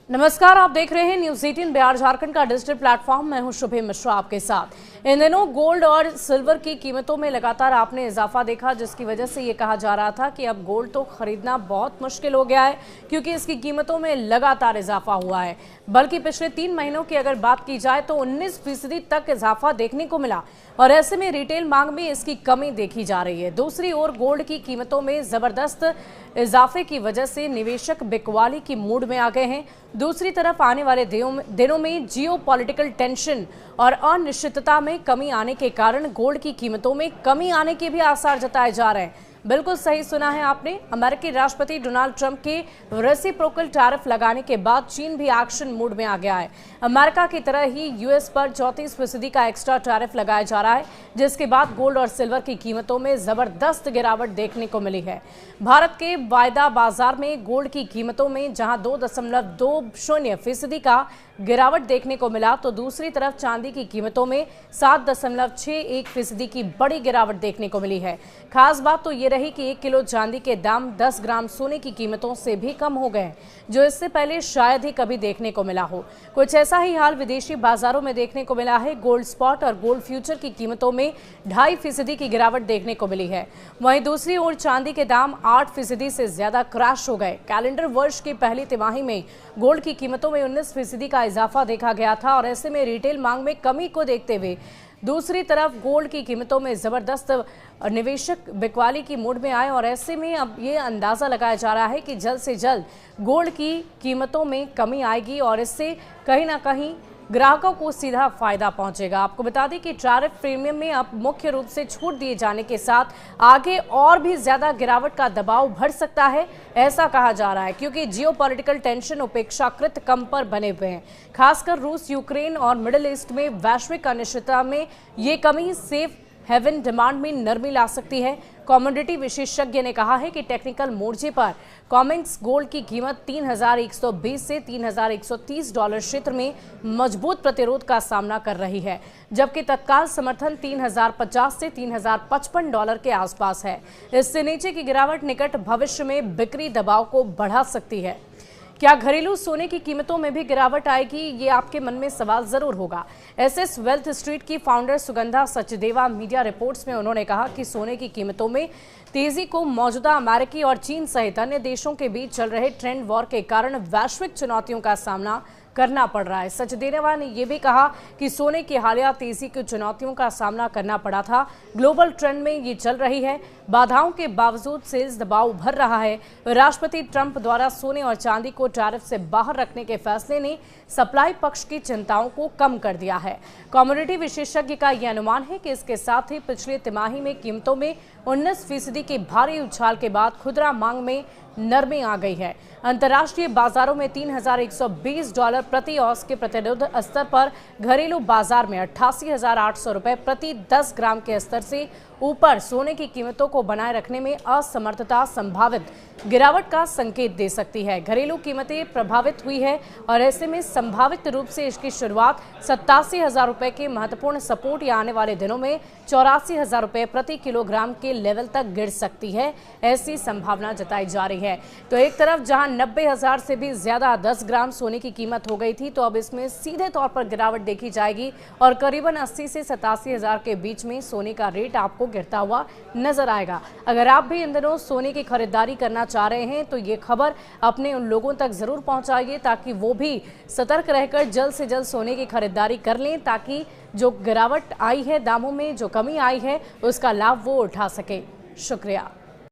नमस्कार, आप देख रहे हैं न्यूज़ 18 बिहार झारखंड का डिजिटल प्लेटफॉर्म। मैं हूं शुभे मिश्रा आपके साथ। इन दिनों गोल्ड और सिल्वर की कीमतों में लगातार आपने इजाफा देखा, जिसकी वजह से ये कहा जा रहा था कि अब गोल्ड तो खरीदना बहुत मुश्किल हो गया है, क्योंकि इसकी कीमतों में लगातार इजाफा हुआ है। बल्कि पिछले 3 महीनों की अगर बात की जाए तो 19% तक इजाफा देखने को मिला और ऐसे में रिटेल मांग में इसकी कमी देखी जा रही है। दूसरी ओर गोल्ड की कीमतों में जबरदस्त इजाफे की वजह से निवेशक बिकवाली की मूड में आ गए हैं। दूसरी तरफ आने वाले दिनों में जियोपॉलिटिकल टेंशन और अनिश्चितता में कमी आने के कारण गोल्ड की कीमतों में कमी आने के भी आसार जताए जा रहे हैं। बिल्कुल सही सुना है आपने। अमेरिकी राष्ट्रपति डोनाल्ड ट्रंप के रेसिप्रोकल टैरिफ लगाने के बाद चीन भी एक्शन मूड में आ गया है। अमेरिका की तरह ही यूएस पर 34% का एक्स्ट्रा टैरिफ लगाया जा रहा है, जिसके बाद गोल्ड और सिल्वर की कीमतों में जबरदस्त गिरावट देखने को मिली है। भारत के वायदा बाजार में गोल्ड की कीमतों में जहां 2.20% का गिरावट देखने को मिला, तो दूसरी तरफ चांदी की कीमतों में 7.61% की बड़ी गिरावट देखने को मिली है। खास बात तो ये रही कि 1 किलो चांदी के दाम 10 ग्राम सोने की कीमतों से भी कम हो गए, जो इससे पहले शायद ही कभी देखने को मिला हो। कुछ ऐसा ही हाल विदेशी बाजारों में देखने को मिला है। गोल्ड स्पॉट और गोल्ड फ्यूचर की कीमतों में 2.5% की गिरावट देखने को मिली है। वहीं दूसरी ओर चांदी के दाम 8% से ज्यादा क्रैश हो गए। कैलेंडर वर्ष की पहली तिमाही में गोल्ड की कीमतों में 19% का इजाफा देखा गया था और ऐसे में रिटेल मांग में कमी को देखते हुए दूसरी तरफ गोल्ड की कीमतों में जबरदस्त निवेशक बिकवाली की मूड में आए और ऐसे में अब ये अंदाजा लगाया जा रहा है कि जल्द से जल्द गोल्ड की कीमतों में कमी आएगी और इससे कहीं ना कहीं ग्राहकों को सीधा फायदा पहुंचेगा। आपको बता दें कि टैरिफ प्रीमियम में अब मुख्य रूप से छूट दिए जाने के साथ आगे और भी ज्यादा गिरावट का दबाव बढ़ सकता है, ऐसा कहा जा रहा है, क्योंकि जियोपॉलिटिकल टेंशन अपेक्षाकृत कम पर बने हुए हैं। खासकर रूस, यूक्रेन और मिडिल ईस्ट में वैश्विक अनिश्चितता में ये कमी सेफ हेवन डिमांड में नरमी ला सकती है। कमोडिटी विशेषज्ञ ने कहा है कि टेक्निकल मोर्चे पर कॉमेक्स गोल्ड की कीमत 3,120 से 3,130 डॉलर क्षेत्र में मजबूत प्रतिरोध का सामना कर रही है, जबकि तत्काल समर्थन 3,050 से 3,055 डॉलर के आसपास है। इससे नीचे की गिरावट निकट भविष्य में बिक्री दबाव को बढ़ा सकती है। क्या घरेलू सोने की कीमतों में भी गिरावट आएगी, ये आपके मन में सवाल जरूर होगा। एसएस वेल्थ स्ट्रीट की founder Sugandha Sachdeva media reports में उन्होंने कहा कि सोने की कीमतों में तेजी को मौजूदा अमेरिकी और चीन सहित अन्य देशों के बीच चल रहे ट्रेंड वॉर के कारण वैश्विक चुनौतियों का सामना करना पड़ रहा है। सचदेवा ने यह भी कहा कि सोने की हालिया तेजी की चुनौतियों का सामना करना पड़ा था। ग्लोबल ट्रेंड में ये चल रही है। बाधाओं के बावजूद सेल्स दबाव उभर रहा है। राष्ट्रपति ट्रंप द्वारा सोने और चांदी को टैरिफ से बाहर रखने के फैसले ने सप्लाई पक्ष की चिंताओं को कम कर दिया है। कमोडिटी विशेषज्ञ का यह अनुमान है कि इसके साथ ही पिछले तिमाही में कीमतों में 19% के भारी उछाल के बाद खुदरा मांग में नरमी आ गई है। अंतर्राष्ट्रीय बाजारों में 3,120 डॉलर प्रति औंस के प्रतिरोध स्तर पर घरेलू बाजार में 88,800 रुपए प्रति 10 ग्राम के स्तर से ऊपर सोने की कीमतों को बनाए रखने में असमर्थता संभावित गिरावट का संकेत दे सकती है। घरेलू कीमतें प्रभावित हुई है और ऐसे में संभावित रूप से इसकी शुरुआत 87,000 रुपए के महत्वपूर्ण सपोर्ट या आने वाले दिनों में 84,000 रुपए प्रति किलोग्राम के लेवल तक गिर सकती है, ऐसी संभावना जताई जा रही है। तो एक तरफ जहां 90,000 से भी ज्यादा 10 ग्राम सोने की कीमत हो गई थी, तो अब इसमें सीधे तौर पर गिरावट देखी जाएगी और करीबन 80 से 87,000 के बीच में सोने का रेट आपको गिरता हुआ नजर आएगा। अगर आप भी इन दिनों सोने की खरीदारी करना चाह रहे हैं तो ये खबर अपने उन लोगों तक जरूर पहुंचाइए, ताकि वो भी सतर्क रहकर जल्द से जल्द सोने की खरीदारी कर लें, ताकि जो गिरावट आई है दामों में, जो कमी आई है, उसका लाभ वो उठा सके। शुक्रिया।